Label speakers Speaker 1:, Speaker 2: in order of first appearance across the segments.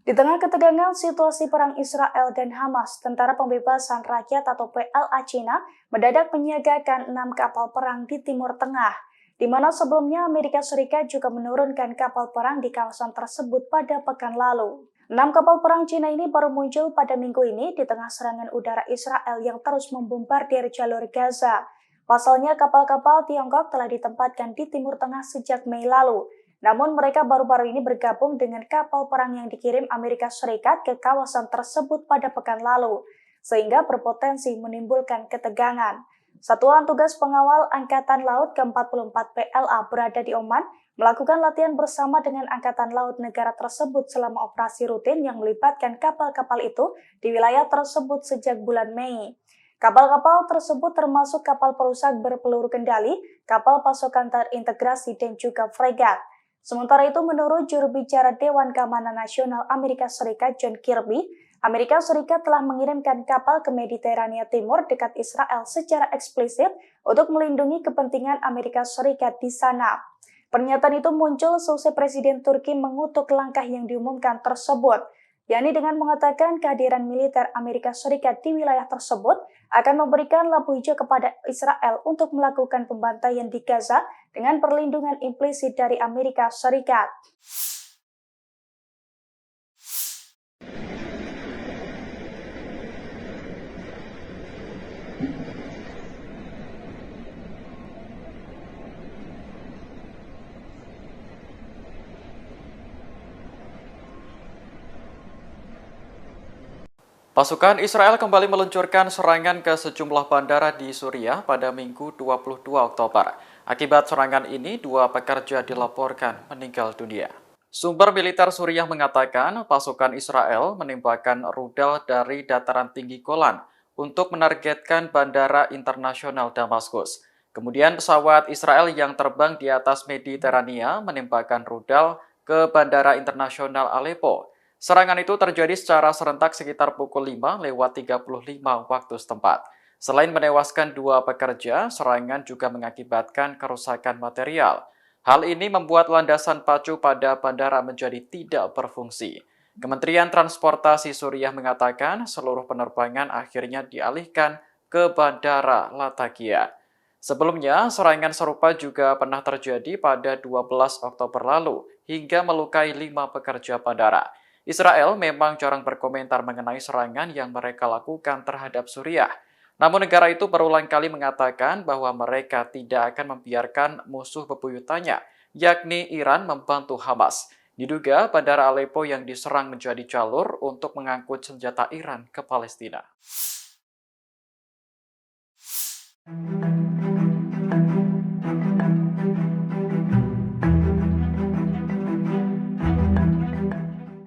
Speaker 1: Di tengah ketegangan situasi perang Israel dan Hamas, Tentara Pembebasan Rakyat atau PLA Cina mendadak menyiagakan 6 kapal perang di Timur Tengah, di mana sebelumnya Amerika Serikat juga menurunkan kapal perang di kawasan tersebut pada pekan lalu. 6 kapal perang Cina ini baru muncul pada minggu ini di tengah serangan udara Israel yang terus membombardir jalur Gaza. Pasalnya kapal-kapal Tiongkok telah ditempatkan di Timur Tengah sejak Mei lalu. Namun mereka baru-baru ini bergabung dengan kapal perang yang dikirim Amerika Serikat ke kawasan tersebut pada pekan lalu, sehingga berpotensi menimbulkan ketegangan. Satuan Tugas Pengawal Angkatan Laut ke-44 PLA berada di Oman, melakukan latihan bersama dengan Angkatan Laut negara tersebut selama operasi rutin yang melibatkan kapal-kapal itu di wilayah tersebut sejak bulan Mei. Kapal-kapal tersebut termasuk kapal perusak berpeluru kendali, kapal pasukan terintegrasi, dan juga fregat. Sementara itu, menurut juru bicara Dewan Keamanan Nasional Amerika Serikat John Kirby, Amerika Serikat telah mengirimkan kapal ke Mediterania Timur dekat Israel secara eksplisit untuk melindungi kepentingan Amerika Serikat di sana. Pernyataan itu muncul seusai Presiden Turki mengutuk langkah yang diumumkan tersebut, yakni dengan mengatakan kehadiran militer Amerika Serikat di wilayah tersebut akan memberikan lampu hijau kepada Israel untuk melakukan pembantaian di Gaza dengan perlindungan implisit dari Amerika Serikat.
Speaker 2: Pasukan Israel kembali meluncurkan serangan ke sejumlah bandara di Suriah pada Minggu 22 Oktober. Akibat serangan ini, 2 pekerja dilaporkan meninggal dunia. Sumber militer Suriah mengatakan pasukan Israel menembakkan rudal dari dataran tinggi Golan untuk menargetkan Bandara Internasional Damaskus. Kemudian pesawat Israel yang terbang di atas Mediterania menembakkan rudal ke Bandara Internasional Aleppo. Serangan itu terjadi secara serentak sekitar pukul 5:35 waktu setempat. Selain menewaskan 2 pekerja, serangan juga mengakibatkan kerusakan material. Hal ini membuat landasan pacu pada bandara menjadi tidak berfungsi. Kementerian Transportasi Suriah mengatakan seluruh penerbangan akhirnya dialihkan ke Bandara Latakia. Sebelumnya, serangan serupa juga pernah terjadi pada 12 Oktober lalu hingga melukai 5 pekerja bandara. Israel memang jarang berkomentar mengenai serangan yang mereka lakukan terhadap Suriah. Namun negara itu berulang kali mengatakan bahwa mereka tidak akan membiarkan musuh bebuyutannya, yakni Iran, membantu Hamas. Diduga Bandara Aleppo yang diserang menjadi jalur untuk mengangkut senjata Iran ke Palestina.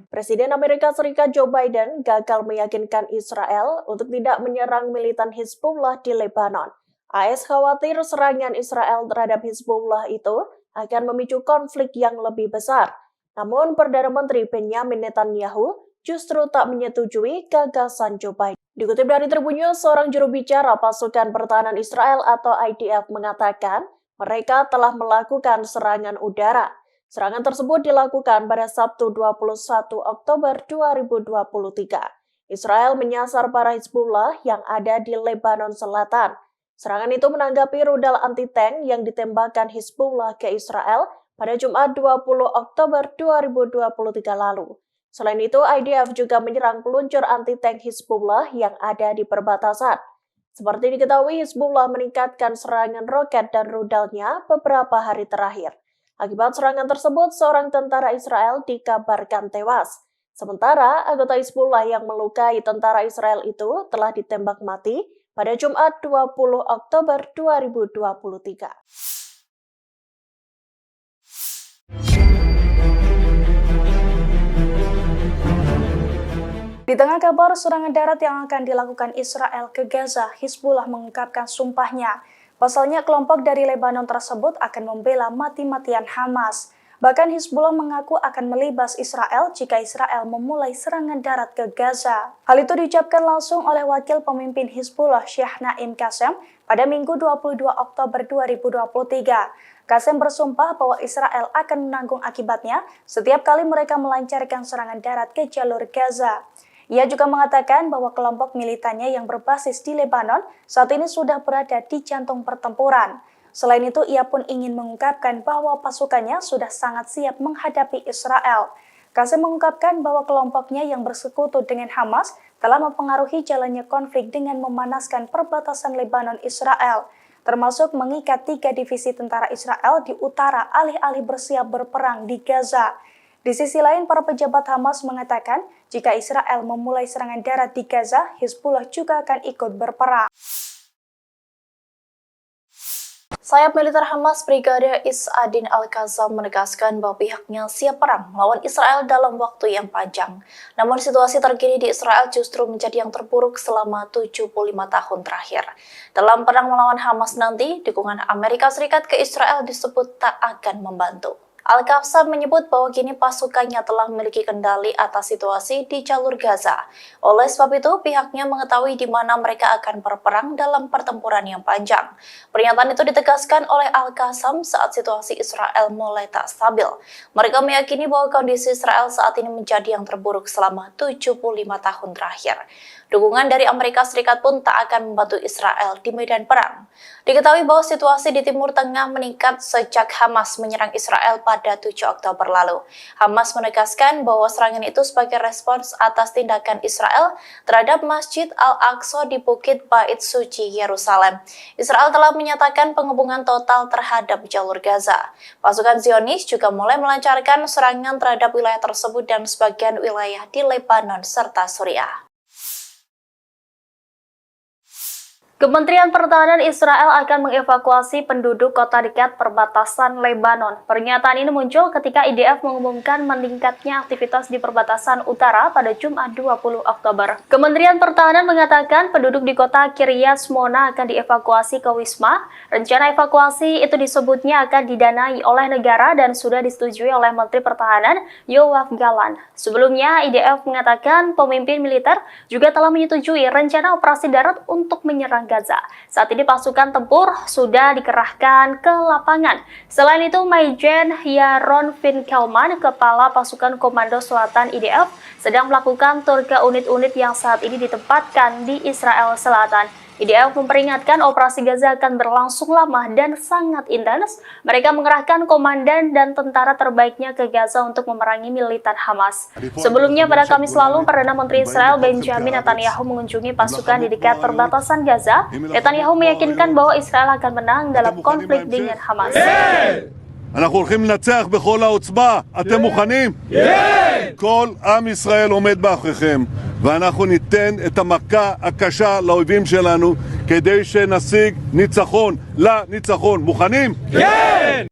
Speaker 3: Presiden Amerika Serikat Joe Biden gagal meyakinkan Israel untuk tidak menyerang militan Hizbullah di Lebanon. AS khawatir serangan Israel terhadap Hizbullah itu akan memicu konflik yang lebih besar. Namun Perdana Menteri Benjamin Netanyahu justru tak menyetujui gagasan Joe Biden. Dikutip dari Tribun News, seorang juru bicara pasukan pertahanan Israel atau IDF mengatakan mereka telah melakukan serangan udara. Serangan tersebut dilakukan pada Sabtu 21 Oktober 2023. Israel menyasar para Hizbullah yang ada di Lebanon Selatan. Serangan itu menanggapi rudal anti-tank yang ditembakkan Hizbullah ke Israel pada Jumat 20 Oktober 2023 lalu. Selain itu, IDF juga menyerang peluncur anti-tank Hizbullah yang ada di perbatasan. Seperti diketahui, Hizbullah meningkatkan serangan roket dan rudalnya beberapa hari terakhir. Akibat serangan tersebut, seorang tentara Israel dikabarkan tewas. Sementara, anggota Hizbullah yang melukai tentara Israel itu telah ditembak mati pada Jumat 20 Oktober 2023.
Speaker 1: Di tengah kabar serangan darat yang akan dilakukan Israel ke Gaza, Hizbullah mengungkapkan sumpahnya. Pasalnya kelompok dari Lebanon tersebut akan membela mati-matian Hamas. Bahkan Hizbullah mengaku akan melibas Israel jika Israel memulai serangan darat ke Gaza. Hal itu diucapkan langsung oleh wakil pemimpin Hizbullah Syekh Naim Qassem pada Minggu 22 Oktober 2023. Qasem bersumpah bahwa Israel akan menanggung akibatnya setiap kali mereka melancarkan serangan darat ke jalur Gaza. Ia juga mengatakan bahwa kelompok militannya yang berbasis di Lebanon saat ini sudah berada di jantung pertempuran. Selain itu, ia pun ingin mengungkapkan bahwa pasukannya sudah sangat siap menghadapi Israel. Qasem mengungkapkan bahwa kelompoknya yang bersekutu dengan Hamas telah mempengaruhi jalannya konflik dengan memanaskan perbatasan Lebanon-Israel, termasuk mengikat 3 divisi tentara Israel di utara alih-alih bersiap berperang di Gaza. Di sisi lain, para pejabat Hamas mengatakan jika Israel memulai serangan darat di Gaza, Hizbullah juga akan ikut berperang. Sayap militer Hamas Brigadir Is-Adin Al-Qassam menegaskan bahwa pihaknya siap perang melawan Israel dalam waktu yang panjang. Namun situasi terkini di Israel justru menjadi yang terburuk selama 75 tahun terakhir. Dalam perang melawan Hamas nanti, dukungan Amerika Serikat ke Israel disebut tak akan membantu. Al-Qassam menyebut bahwa kini pasukannya telah memiliki kendali atas situasi di jalur Gaza. Oleh sebab itu, pihaknya mengetahui di mana mereka akan berperang dalam pertempuran yang panjang. Pernyataan itu ditegaskan oleh Al-Qassam saat situasi Israel mulai tak stabil. Mereka meyakini bahwa kondisi Israel saat ini menjadi yang terburuk selama 75 tahun terakhir. Dukungan dari Amerika Serikat pun tak akan membantu Israel di medan perang. Diketahui bahwa situasi di Timur Tengah meningkat sejak Hamas menyerang Israel pada 7 Oktober lalu. Hamas menegaskan bahwa serangan itu sebagai respons atas tindakan Israel terhadap Masjid Al-Aqsa di Bukit Bait Suci Yerusalem. Israel telah menyatakan penghubungan total terhadap jalur Gaza. Pasukan Zionis juga mulai melancarkan serangan terhadap wilayah tersebut dan sebagian wilayah di Lebanon serta Suriah. Kementerian Pertahanan Israel akan mengevakuasi penduduk kota dekat perbatasan Lebanon. Pernyataan ini muncul ketika IDF mengumumkan meningkatnya aktivitas di perbatasan utara pada Jumat 20 Oktober. Kementerian Pertahanan mengatakan penduduk di kota Kiryat Shmona akan dievakuasi ke Wisma. Rencana evakuasi itu disebutnya akan didanai oleh negara dan sudah disetujui oleh Menteri Pertahanan Yoav Gallant. Sebelumnya, IDF mengatakan pemimpin militer juga telah menyetujui rencana operasi darat untuk menyerang Gaza. Saat ini pasukan tempur sudah dikerahkan ke lapangan. Selain itu, Majen Yaron Finkelman, Kepala Pasukan Komando Selatan IDF, sedang melakukan tur ke unit-unit yang saat ini ditempatkan di Israel Selatan. IDF memperingatkan operasi Gaza akan berlangsung lama dan sangat intens. Mereka mengerahkan komandan dan tentara terbaiknya ke Gaza untuk memerangi militan Hamas. Sebelumnya pada Kamis lalu, Perdana Menteri Israel Benjamin Netanyahu mengunjungi pasukan di dekat perbatasan Gaza. Netanyahu meyakinkan bahwa Israel akan menang dalam konflik dengan Hamas.
Speaker 4: אנחנו הולכים לנצח בכל העוצמה. אתם מוכנים? כן! כל עם ישראל עומד מאחוריכם, ואנחנו ניתן את המכה הקשה לאויבים שלנו כדי שנשיג ניצחון לניצחון. מוכנים? כן!